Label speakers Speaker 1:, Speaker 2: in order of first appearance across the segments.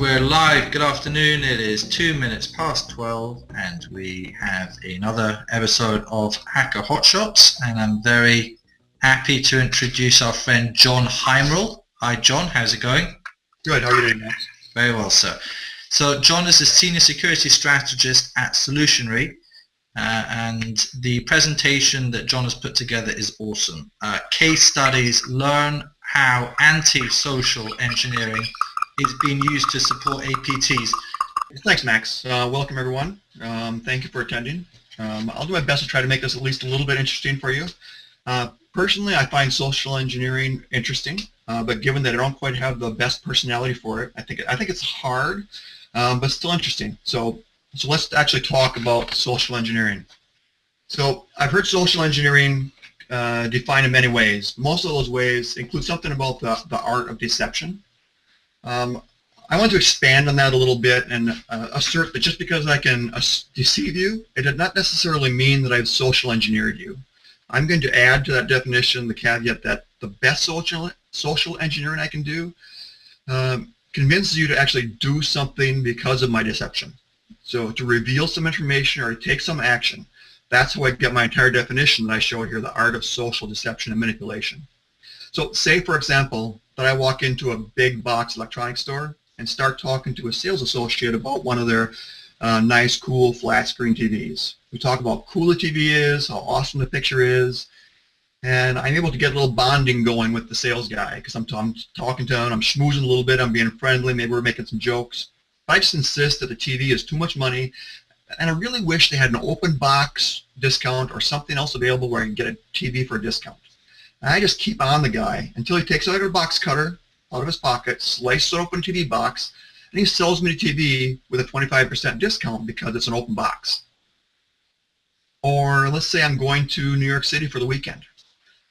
Speaker 1: we're live. Good afternoon. It is 2 minutes past 12 and we have another episode of Hacker Hotshots, and I'm very happy to introduce our friend Jon Heimerl. Hi John, how's it going?
Speaker 2: Good, how are you doing, Max?
Speaker 1: Very well, sir. So John is a senior security strategist at Solutionary, and the presentation that John has put together is awesome. Case studies learn how anti-social engineering is being used to support APTs.
Speaker 2: Thanks, Max. Welcome, everyone. Thank you for attending. I'll do my best to try to make this at least a little bit interesting for you. Personally, I find social engineering interesting, but given that I don't quite have the best personality for it, I think it's hard, but still interesting. So let's actually talk about social engineering. So I've heard social engineering defined in many ways. Most of those ways include something about the art of deception. I want to expand on that a little bit and assert that just because I can deceive you, it did not necessarily mean that I've social engineered you. I'm going to add to that definition the caveat that the best social engineering I can do convinces you to actually do something because of my deception. So to reveal some information or to take some action. That's how I get my entire definition that I show here, the art of social deception and manipulation. So say, for example, that I walk into a big box electronics store and start talking to a sales associate about one of their nice, cool, flat screen TVs. We talk about how cool the TV is, how awesome the picture is, and I'm able to get a little bonding going with the sales guy because I'm talking to him, I'm schmoozing a little bit, I'm being friendly, maybe we're making some jokes. But I just insist that the TV is too much money, and I really wish they had an open box discount or something else available where I can get a TV for a discount. And I just keep on the guy until he takes out a box cutter out of his pocket, slices an open TV box, and he sells me the TV with a 25% discount because it's an open box. Or let's say I'm going to New York City for the weekend.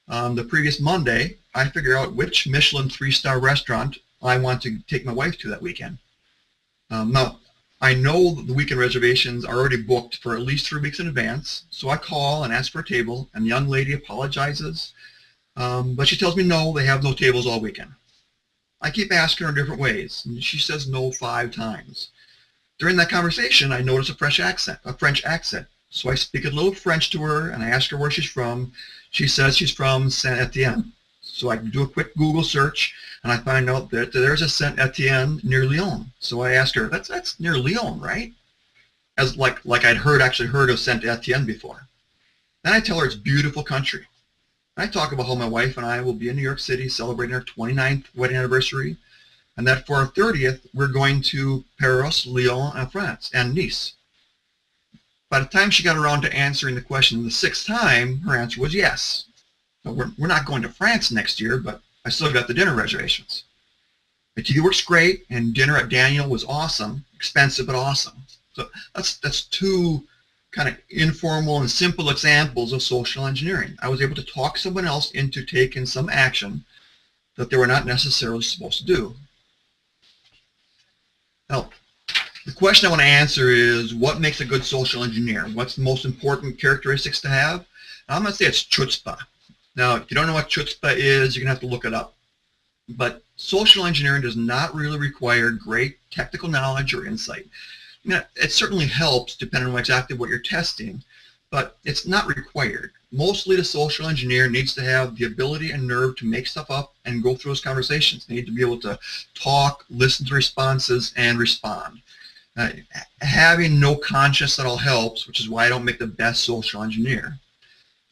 Speaker 2: The previous Monday, I figure out which Michelin 3-star restaurant I want to take my wife to that weekend. Now, I know the weekend reservations are already booked for at least 3 weeks in advance, so I call and ask for a table, and the young lady apologizes, but she tells me no, they have no tables all weekend. I keep asking her in different ways, and she says no 5 times. During that conversation, I notice a French accent. So I speak a little French to her, and I ask her where she's from. She says she's from Saint-Étienne. So I do a quick Google search, and I find out that there's a Saint-Étienne near Lyon. So I ask her, that's near Lyon, right? As like I'd actually heard of Saint-Étienne before. Then I tell her it's beautiful country. I talk about how my wife and I will be in New York City celebrating our 29th wedding anniversary, and that for our 30th, we're going to Paris, Lyon, and France, and Nice. By the time she got around to answering the question the 6th time, her answer was yes. Now, we're not going to France next year, but I still got the dinner reservations. The TV works great, and dinner at Daniel was awesome, expensive but awesome. So that's 2 kind of informal and simple examples of social engineering. I was able to talk someone else into taking some action that they were not necessarily supposed to do. Now, the question I want to answer is, what makes a good social engineer? What's the most important characteristics to have? Now, I'm going to say it's chutzpah. Now, if you don't know what chutzpah is, you're going to have to look it up. But social engineering does not really require great technical knowledge or insight. Now, it certainly helps depending on exactly what you're testing, but it's not required. Mostly the social engineer needs to have the ability and nerve to make stuff up and go through those conversations. They need to be able to talk, listen to responses, and respond. Having no conscience at all helps, which is why I don't make the best social engineer.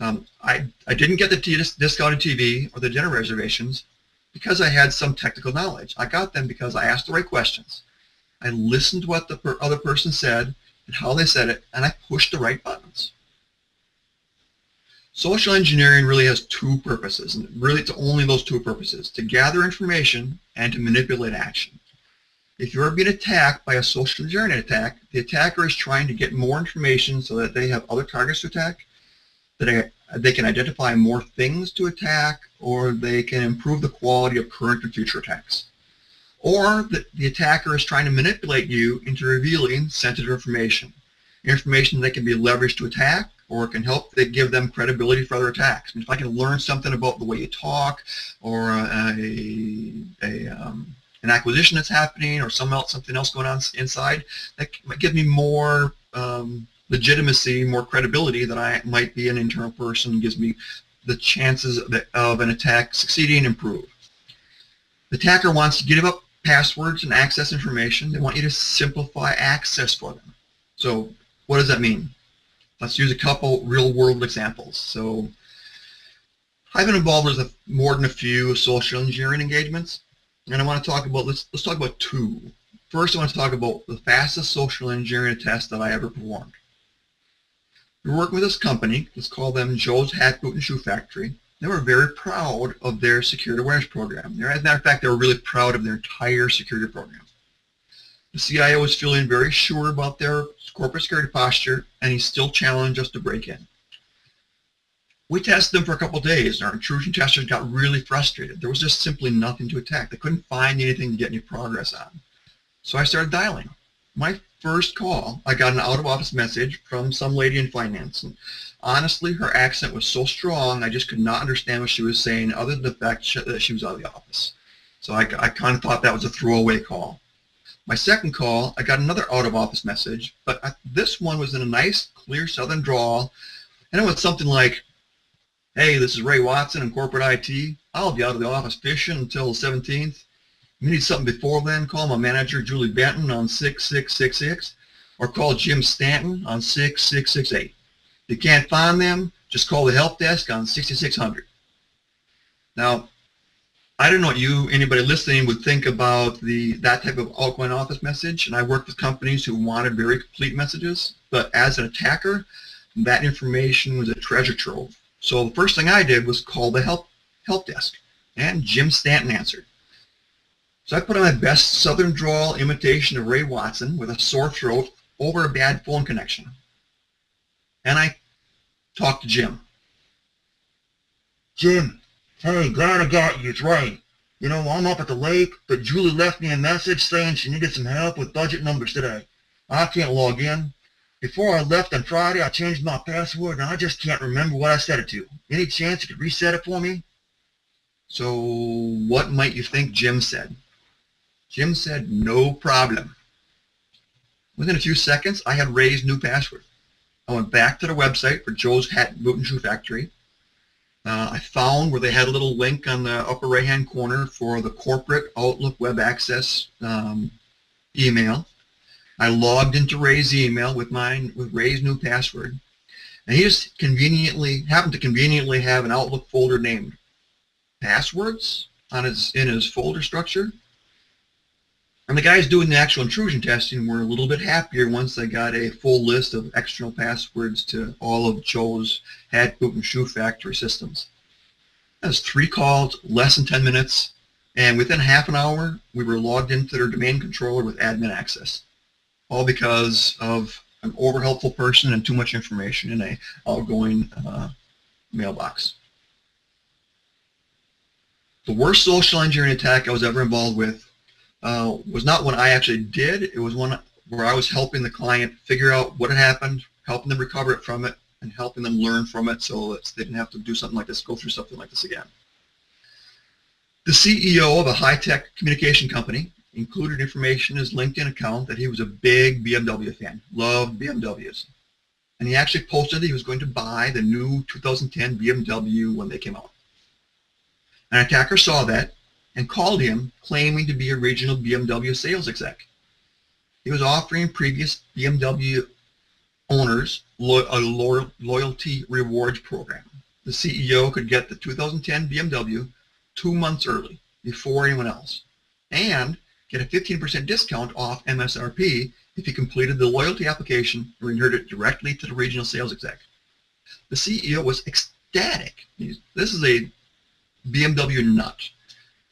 Speaker 2: I didn't get the discounted TV or the dinner reservations because I had some technical knowledge. I got them because I asked the right questions. I listened to what the other person said and how they said it, and I pushed the right buttons. Social engineering really has 2 purposes, and really it's only those 2 purposes: to gather information and to manipulate action. If you're being attacked by a social engineering attack, the attacker is trying to get more information so that they have other targets to attack, that they can identify more things to attack, or they can improve the quality of current and future attacks. Or the attacker is trying to manipulate you into revealing sensitive information that can be leveraged to attack, or it can help give them credibility for other attacks. I mean, if I can learn something about the way you talk, or an acquisition that's happening or something else going on inside, that might give me more legitimacy, more credibility that I might be an internal person, gives me the chances of an attack succeeding improve. The attacker wants to give up passwords and access information. They want you to simplify access for them. So what does that mean? Let's use a couple real-world examples. So I've been involved with more than a few social engineering engagements, and I want to talk about, let's talk about two. First, I want to talk about the fastest social engineering test that I ever performed. We're working with this company. Let's call them Joe's Hat, Boot, and Shoe Factory. They were very proud of their security awareness program. As a matter of fact, they were really proud of their entire security program. The CIO was feeling very sure about their corporate security posture, and he still challenged us to break in. We tested them for a couple of days, and our intrusion testers got really frustrated. There was just simply nothing to attack. They couldn't find anything to get any progress on. So I started dialing. My first call, I got an out-of-office message from some lady in finance. And honestly, her accent was so strong, I just could not understand what she was saying other than the fact that she was out of the office. So I kind of thought that was a throwaway call. My second call, I got another out-of-office message, but this one was in a nice, clear southern drawl, and it was something like, "Hey, this is Ray Watson in corporate IT. I'll be out of the office fishing until the 17th. If you need something before then, call my manager, Julie Benton, on 6666, or call Jim Stanton on 6668. If you can't find them, just call the help desk on 6600. Now, I don't know what anybody listening would think about that type of outgoing office message, and I worked with companies who wanted very complete messages, but as an attacker, that information was a treasure trove. So the first thing I did was call the help desk, and Jim Stanton answered. So I put on my best southern drawl imitation of Ray Watson with a sore throat over a bad phone connection. And I talked to Jim. "Jim, hey, glad I got you. It's Ray. You know, I'm up at the lake, but Julie left me a message saying she needed some help with budget numbers today. I can't log in. Before I left on Friday, I changed my password, and I just can't remember what I set it to. Any chance you could reset it for me?" So what might you think Jim said? Jim said, "No problem." Within a few seconds, I had Ray's new password. I went back to the website for Joe's Hat, Boot, and Shoe Factory. I found where they had a little link on the upper right-hand corner for the corporate Outlook web access email. I logged into Ray's email with Ray's new password, and he just happened to conveniently have an Outlook folder named Passwords in his folder structure. And the guys doing the actual intrusion testing were a little bit happier once they got a full list of external passwords to all of Joe's Hat, Boot, and Shoe Factory systems. That was 3 calls, less than 10 minutes, and within half an hour, we were logged into their domain controller with admin access. All because of an over-helpful person and too much information in an outgoing mailbox. The worst social engineering attack I was ever involved with was not one I actually did. It was one where I was helping the client figure out what had happened, helping them recover it from it, and helping them learn from it so that they didn't have to do something like this, go through something like this again. The CEO of a high-tech communication company included information in his LinkedIn account that he was a big BMW fan, loved BMWs. And he actually posted that he was going to buy the new 2010 BMW when they came out. An attacker saw that and called him, claiming to be a regional BMW sales exec. He was offering previous BMW owners a loyalty rewards program. The CEO could get the 2010 BMW 2 months early, before anyone else, and get a 15% discount off MSRP if he completed the loyalty application and returned it directly to the regional sales exec. The CEO was ecstatic. This is a BMW nut.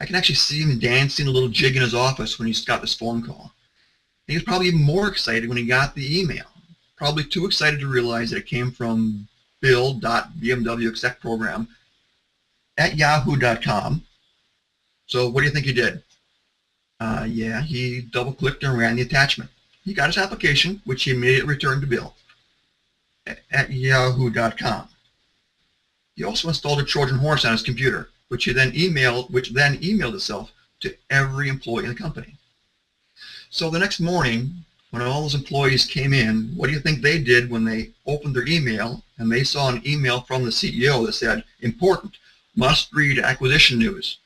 Speaker 2: I can actually see him dancing a little jig in his office when he got this phone call. And he was probably even more excited when he got the email. Probably too excited to realize that it came from bill.bmwexecprogram@yahoo.com. So what do you think he did? Yeah, he double-clicked and ran the attachment. He got his application, which he immediately returned to Bill at yahoo.com. He also installed a Trojan horse on his computer, which then emailed itself to to every employee in the company. So the next morning, when all those employees came in, what do you think they did when they opened their email and they saw an email from the CEO that said, important, must read acquisition news?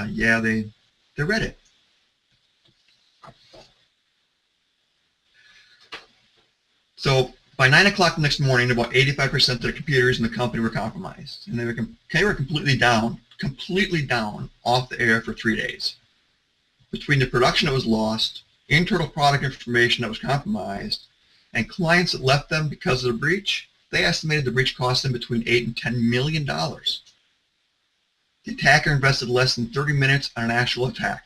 Speaker 2: Yeah, they read it. So by 9 o'clock the next morning, about 85% of the computers in the company were compromised. And they were completely down off the air for 3 days. Between the production that was lost, internal product information that was compromised, and clients that left them because of the breach, they estimated the breach cost them between $8 and $10 million. The attacker invested less than 30 minutes on an actual attack.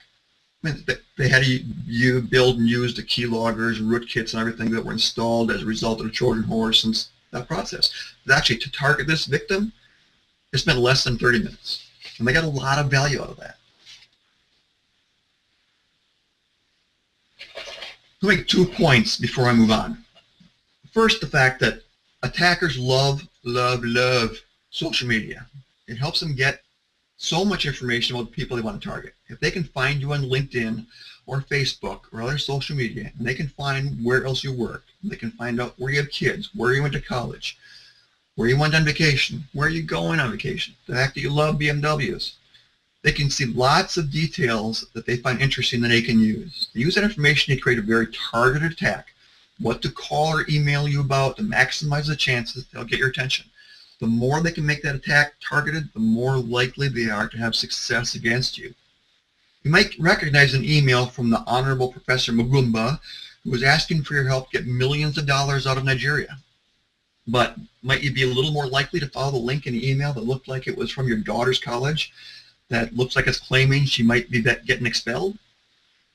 Speaker 2: I mean, they had to build and use the keyloggers and rootkits and everything that were installed as a result of the Trojan horse and that process. But actually, to target this victim, it spent less than 30 minutes. And they got a lot of value out of that. Let me make 2 points before I move on. First, the fact that attackers love social media. It helps them get so much information about the people they want to target. If they can find you on LinkedIn or Facebook or other social media, and they can find where else you work, and they can find out where you have kids, where you went to college, where you went on vacation, where you going on vacation, the fact that you love BMWs. They can see lots of details that they find interesting that they can use. They use that information to create a very targeted attack. What to call or email you about to maximize the chances they'll get your attention. The more they can make that attack targeted, the more likely they are to have success against you. You might recognize an email from the Honorable Professor Magumba, who was asking for your help to get millions of dollars out of Nigeria. But might you be a little more likely to follow the link in the email that looked like it was from your daughter's college, that looks like it's claiming she might be getting expelled?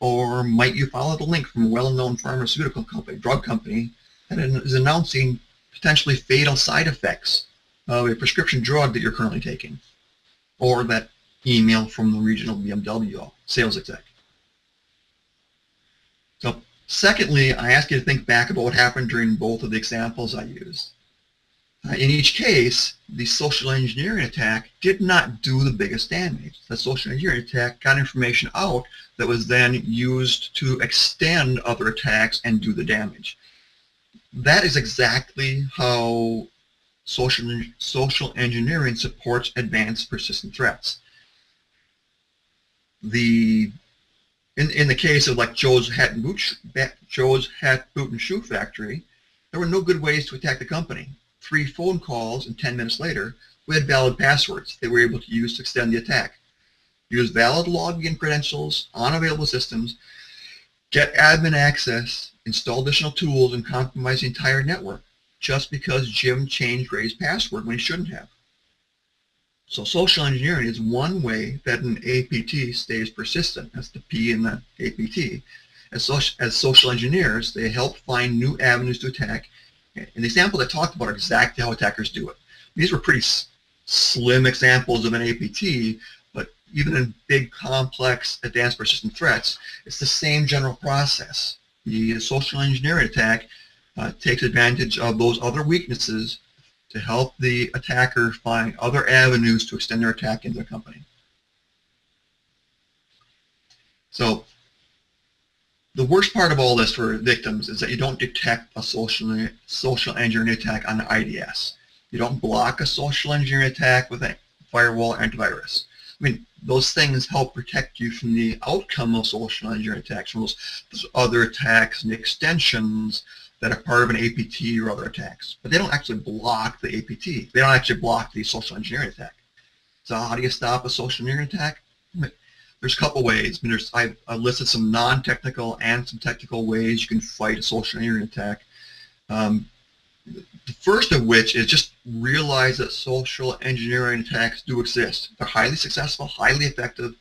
Speaker 2: Or might you follow the link from a well-known pharmaceutical company, drug company, that is announcing potentially fatal side effects of a prescription drug that you're currently taking? Or that email from the regional BMW sales exec. So secondly, I ask you to think back about what happened during both of the examples I used. In each case, the social engineering attack did not do the biggest damage. The social engineering attack got information out that was then used to extend other attacks and do the damage. That is exactly how social engineering supports advanced persistent threats. In the case of like Joe's Hat, Boot and Shoe Factory, there were no good ways to attack the company. 3 phone calls, and 10 minutes later, we had valid passwords they were able to use to extend the attack. Use valid login credentials on available systems, get admin access, install additional tools, and compromise the entire network, just because Jim changed Ray's password when he shouldn't have. So social engineering is one way that an APT stays persistent. That's the P in the APT. As social engineers, they help find new avenues to attack. And the example I talked about are exactly how attackers do it. These were pretty slim examples of an APT, but even in big, complex, advanced persistent threats, it's the same general process. The social engineering attack takes advantage of those other weaknesses to help the attacker find other avenues to extend their attack into the company. So the worst part of all this for victims is that you don't detect a social engineering attack on the IDS. You don't block a social engineering attack with a firewall or antivirus. I mean, those things help protect you from the outcome of social engineering attacks, from those other attacks and extensions that are part of an APT or other attacks. But they don't actually block the APT. They don't actually block the social engineering attack. So how do you stop a social engineering attack? There's a couple ways. I mean, I've listed some non-technical and some technical ways you can fight a social engineering attack. The first of which is just realize that social engineering attacks do exist. They're highly successful, highly effective.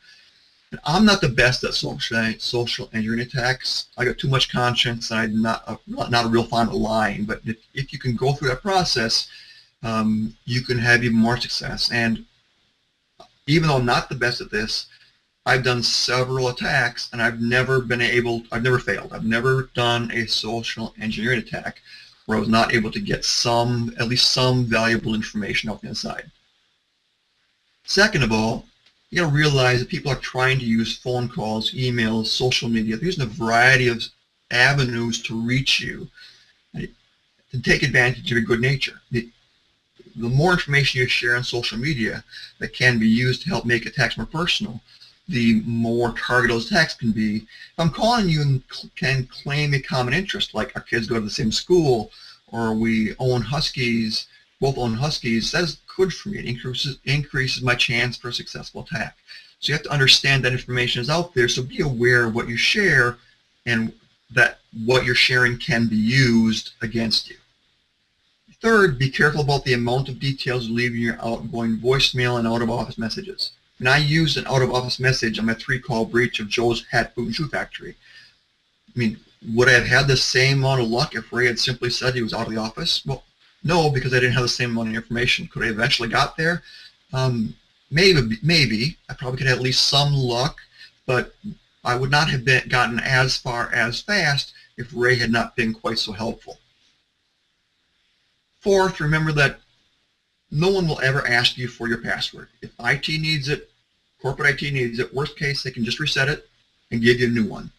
Speaker 2: And I'm not the best at social engineering attacks. I got too much conscience, and I'm not a real fan of lying. But if you can go through that process, you can have even more success. And even though I'm not the best at this, I've done several attacks, and I've never failed. I've never done a social engineering attack where I was not able to get at least some valuable information out the inside. Second of all, You got to realize that people are trying to use phone calls, emails, social media. They're using a variety of avenues to reach you, right, to take advantage of your good nature. The more information you share on social media that can be used to help make attacks more personal, the more targeted those attacks can be. If I'm calling you and can claim a common interest, like our kids go to the same school, or we own Huskies, both own Huskies, that is good for me. It increases my chance for a successful attack. So you have to understand that information is out there, so be aware of what you share and that what you're sharing can be used against you. Third, be careful about the amount of details you leave in your outgoing voicemail and out-of-office messages. When I used an out-of-office message on my 3-call breach of Joe's Hat, Boot, and Shoe Factory, I mean, would I have had the same amount of luck if Ray had simply said he was out of the office? Well, no, because I didn't have the same amount of information. Could I eventually got there? Maybe. I probably could have at least some luck, but I would not have gotten as far as fast if Ray had not been quite so helpful. Fourth, remember that no one will ever ask you for your password. If IT needs it, corporate IT needs it, worst case, they can just reset it and give you a new one.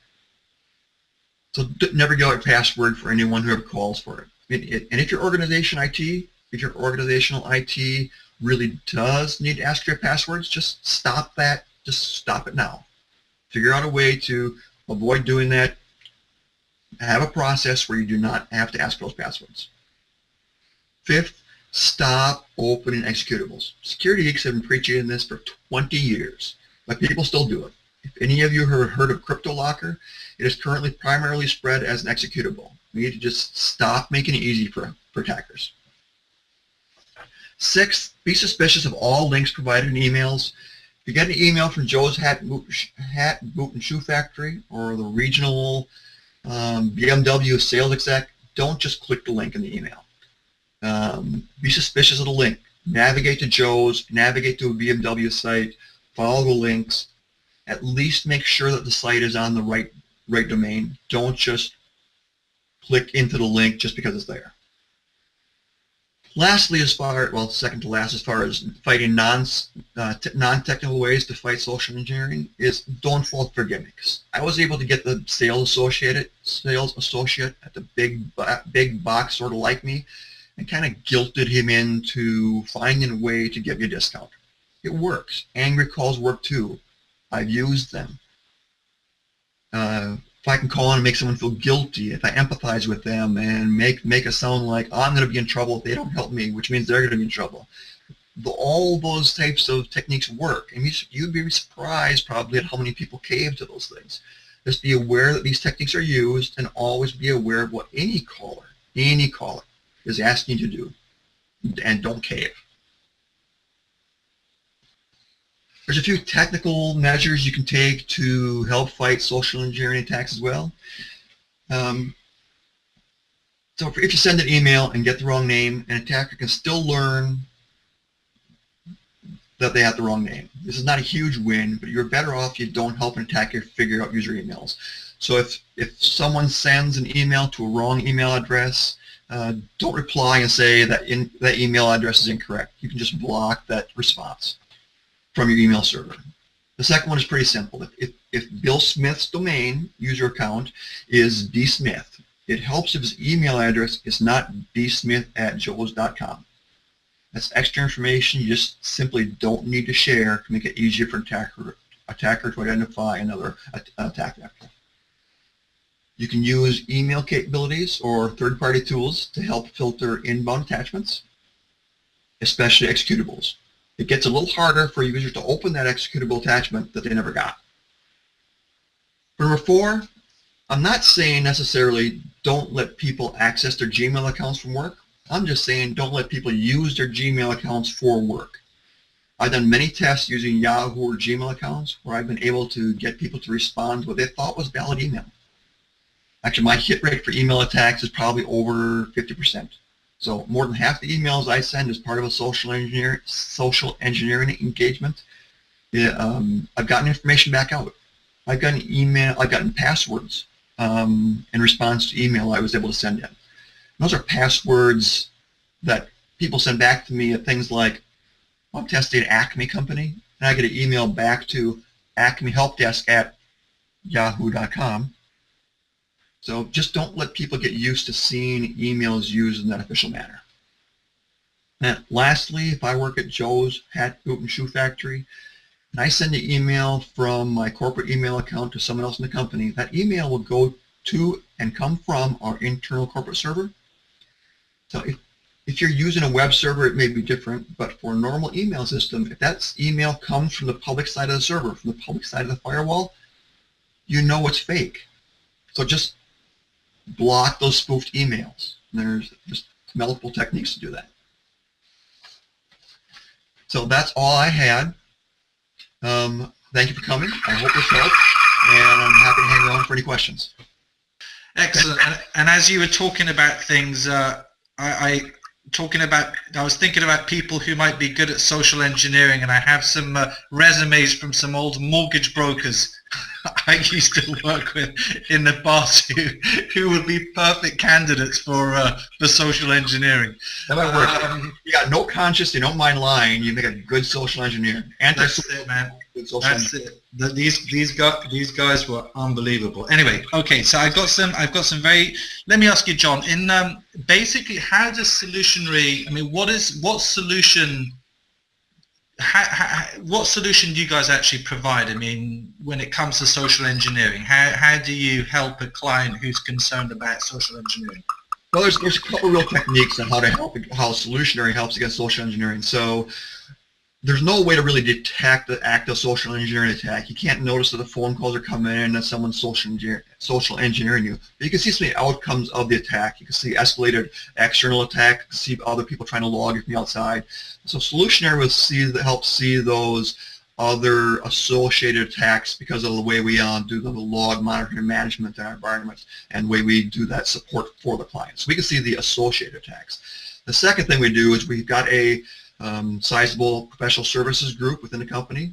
Speaker 2: So never give out your password for anyone who ever calls for it. And if your organizational IT really does need to ask for your passwords, just stop that. Just stop it now. Figure out a way to avoid doing that. Have a process where you do not have to ask for those passwords. Fifth, stop opening executables. Security geeks have been preaching this for 20 years, but people still do it. If any of you have heard of CryptoLocker, it is currently primarily spread as an executable. We need to just stop making it easy for attackers. Sixth, be suspicious of all links provided in emails. If you get an email from Joe's Hat, Boot, and Shoe Factory or the regional BMW sales exec, don't just click the link in the email. Be suspicious of the link. Navigate to Joe's, navigate to a BMW site, follow the links. At least make sure that the site is on the right domain. Don't just click into the link just because it's there. Lastly, second to last, as far as fighting non-technical ways to fight social engineering, is don't fall for gimmicks. I was able to get the sales associate at the big box sort of like me, and kind of guilted him into finding a way to give you a discount. It works. Angry calls work too. I've used them. If I can call in and make someone feel guilty, if I empathize with them and make it sound like I'm going to be in trouble if they don't help me, which means they're going to be in trouble. All those types of techniques work, and you'd be surprised probably at how many people cave to those things. Just be aware that these techniques are used, and always be aware of what any caller is asking you to do, and don't cave. There's a few technical measures you can take to help fight social engineering attacks as well. So if you send an email and get the wrong name, an attacker can still learn that they have the wrong name. This is not a huge win, but you're better off if you don't help an attacker figure out user emails. So if someone sends an email to a wrong email address, don't reply and say that that email address is incorrect. You can just block that response from your email server. The second one is pretty simple. If Bill Smith's domain user account is bsmith, it helps if his email address is not bsmith@joes.com. That's extra information you just simply don't need to share to make it easier for an attacker to identify another attack vector. You can use email capabilities or third-party tools to help filter inbound attachments, especially executables. It gets a little harder for users to open that executable attachment that they never got. For number 4, I'm not saying necessarily don't let people access their Gmail accounts from work. I'm just saying don't let people use their Gmail accounts for work. I've done many tests using Yahoo or Gmail accounts where I've been able to get people to respond to what they thought was valid email. Actually, my hit rate for email attacks is probably over 50%. So more than half the emails I send as part of a social engineering engagement, I've gotten information back out. I've gotten passwords in response to email I was able to send in. And those are passwords that people send back to me at things like I'm testing Acme company, and I get an email back to Acme Help Desk at yahoo.com. So just don't let people get used to seeing emails used in that official manner. And lastly, if I work at Joe's Hat, Boot, and Shoe Factory, and I send an email from my corporate email account to someone else in the company, that email will go to and come from our internal corporate server. So if you're using a web server, it may be different, but for a normal email system, if that email comes from the public side of the server, from the public side of the firewall, you know it's fake. So just block those spoofed emails. There's multiple techniques to do that. So that's all I had. Thank you for coming. I hope this helped, and I'm happy to hang around for any questions.
Speaker 1: Excellent. And as you were talking about things, I was thinking about people who might be good at social engineering, and I have some resumes from some old mortgage brokers I used to work with in the past who would be perfect candidates for social engineering.
Speaker 2: That might work. You got no conscience, you don't mind lying, you make a good social engineer.
Speaker 1: That's it, man. That's it. These guys were unbelievable. Anyway, okay, so I've got some very. Let me ask you, John. In basically, how does solutionary? I mean, what solution? What solution do you guys actually provide? I mean, when it comes to social engineering, how do you help a client who's concerned about social engineering?
Speaker 2: Well, there's a couple real techniques on how solutionary helps against social engineering. So there's no way to really detect the act of social engineering attack. You can't notice that the phone calls are coming in and that someone's social engineering you. But you can see some of the outcomes of the attack. You can see escalated external attack, you can see other people trying to log in from the outside. So solutionary will help see those other associated attacks because of the way we do the log monitoring and management in our environments and the way we do that support for the client. So we can see the associated attacks. The second thing we do is we've got a sizable professional services group within the company,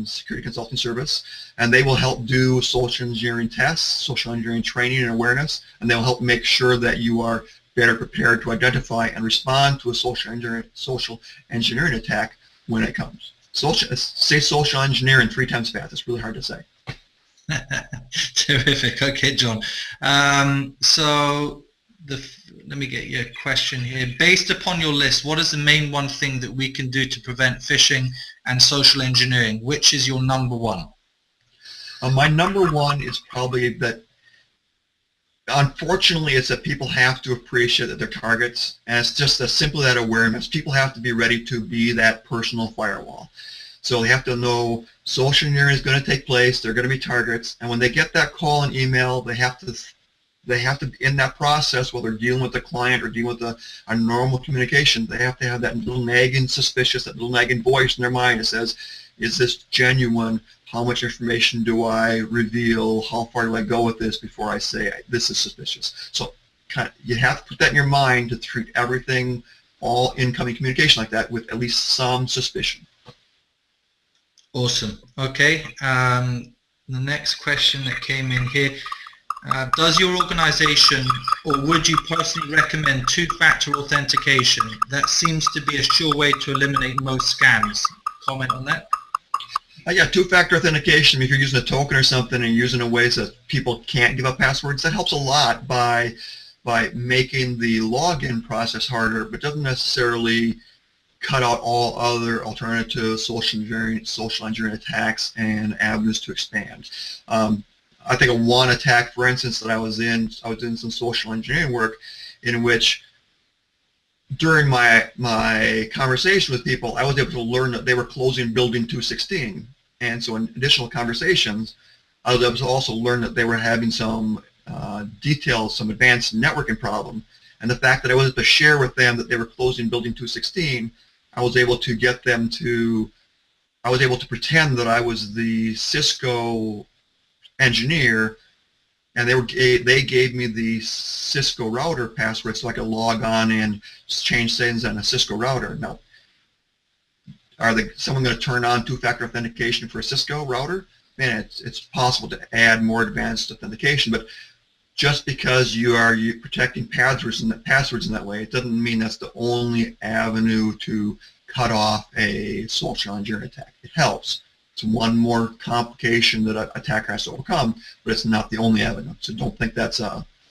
Speaker 2: security consulting service, and they will help do social engineering tests, social engineering training and awareness, and they'll help make sure that you are better prepared to identify and respond to a social engineering attack when it comes. Say social engineering 3 times fast. It's really hard to say.
Speaker 1: Terrific. Okay, John. Let me get your question here. Based upon your list, what is the main one thing that we can do to prevent phishing and social engineering? Which is your number one?
Speaker 2: My number one is probably that, unfortunately, it's that people have to appreciate that they're targets, and it's just simply that awareness. People have to be ready to be that personal firewall. So they have to know social engineering is going to take place, they're going to be targets, and when they get that call and email, they have to, in that process, while they're dealing with the client or dealing with a normal communication, they have to have that little nagging suspicious, that little nagging voice in their mind that says, is this genuine? How much information do I reveal? How far do I go with this before I say this is suspicious? So you have to put that in your mind to treat everything, all incoming communication like that, with at least some suspicion.
Speaker 1: Awesome. Okay. The next question that came in here. Does your organization, or would you personally recommend two-factor authentication? That seems to be a sure way to eliminate most scams. Comment on that?
Speaker 2: Yeah, two-factor authentication, if you're using a token or something and using it in ways that people can't give up passwords, that helps a lot by making the login process harder, but doesn't necessarily cut out all other alternative social engineering attacks and avenues to expand. I think of one attack, for instance, that I was in some social engineering work in which during my conversation with people, I was able to learn that they were closing building 216. And so in additional conversations, I was able to also learn that they were having some details, some advanced networking problem. And the fact that I was able to share with them that they were closing building 216, I was able to get them to, I was able to pretend that I was the Cisco engineer, and they gave me the Cisco router password so I could log on and change settings on a Cisco router. Now, someone going to turn on two-factor authentication for a Cisco router? Man, it's possible to add more advanced authentication, but just because you're protecting passwords in that way, it doesn't mean that's the only avenue to cut off a social engineering attack. It helps. It's one more complication that an attacker has to overcome, but it's not the only avenue. So don't think that's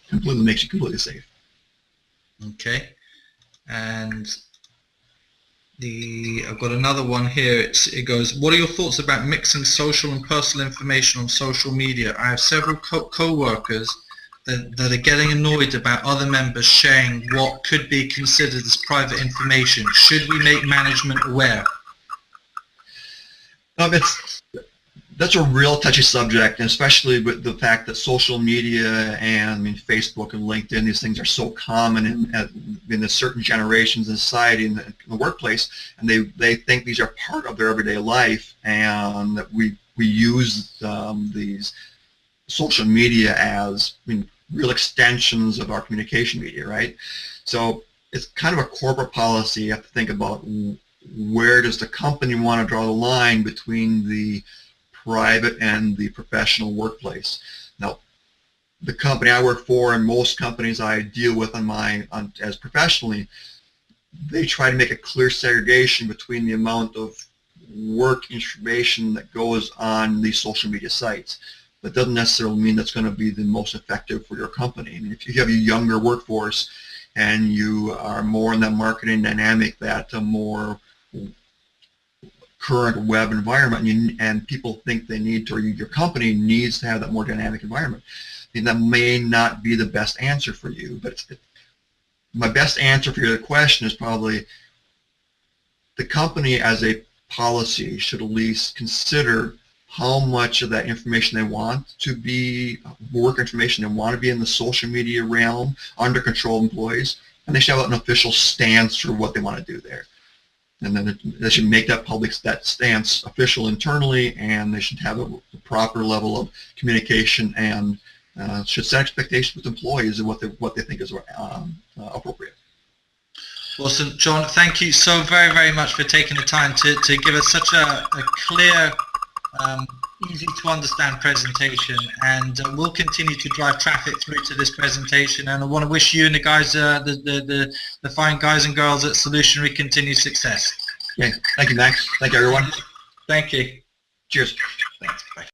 Speaker 2: completely makes you completely safe.
Speaker 1: Okay, and I've got another one here. It goes, what are your thoughts about mixing social and personal information on social media? I have several co-workers that are getting annoyed about other members sharing what could be considered as private information. Should we make management aware?
Speaker 2: That's a real touchy subject, and especially with the fact that social media and Facebook and LinkedIn, these things are so common in the certain generations in society and in the workplace, and they think these are part of their everyday life, and that we use these social media as real extensions of our communication media, right? So it's kind of a corporate policy. You have to think about where does the company want to draw the line between the private and the professional workplace. Now, the company I work for and most companies I deal with as professionally, they try to make a clear segregation between the amount of work information that goes on these social media sites. That doesn't necessarily mean that's going to be the most effective for your company. I mean, if you have a younger workforce and you are more in that marketing dynamic, that a more current web environment, and people think they need to, or your company needs to have that more dynamic environment, then that may not be the best answer for you. But my best answer for your question is probably the company as a policy should at least consider how much of that information they want to be work information they want to be in the social media realm under control employees, and they should have an official stance for what they want to do there. And then they should make that stance official internally, and they should have a proper level of communication and should set expectations with employees of what they think is appropriate.
Speaker 1: Awesome. Jon, thank you so very, very much for taking the time to give us such a clear, easy to understand presentation, and we'll continue to drive traffic through to this presentation, and I want to wish you and the guys, the fine guys and girls at Solutionary, continued success.
Speaker 2: Okay. Thank you, Max. Thank you, everyone.
Speaker 1: Thank you.
Speaker 2: Cheers.
Speaker 1: Thanks. Bye.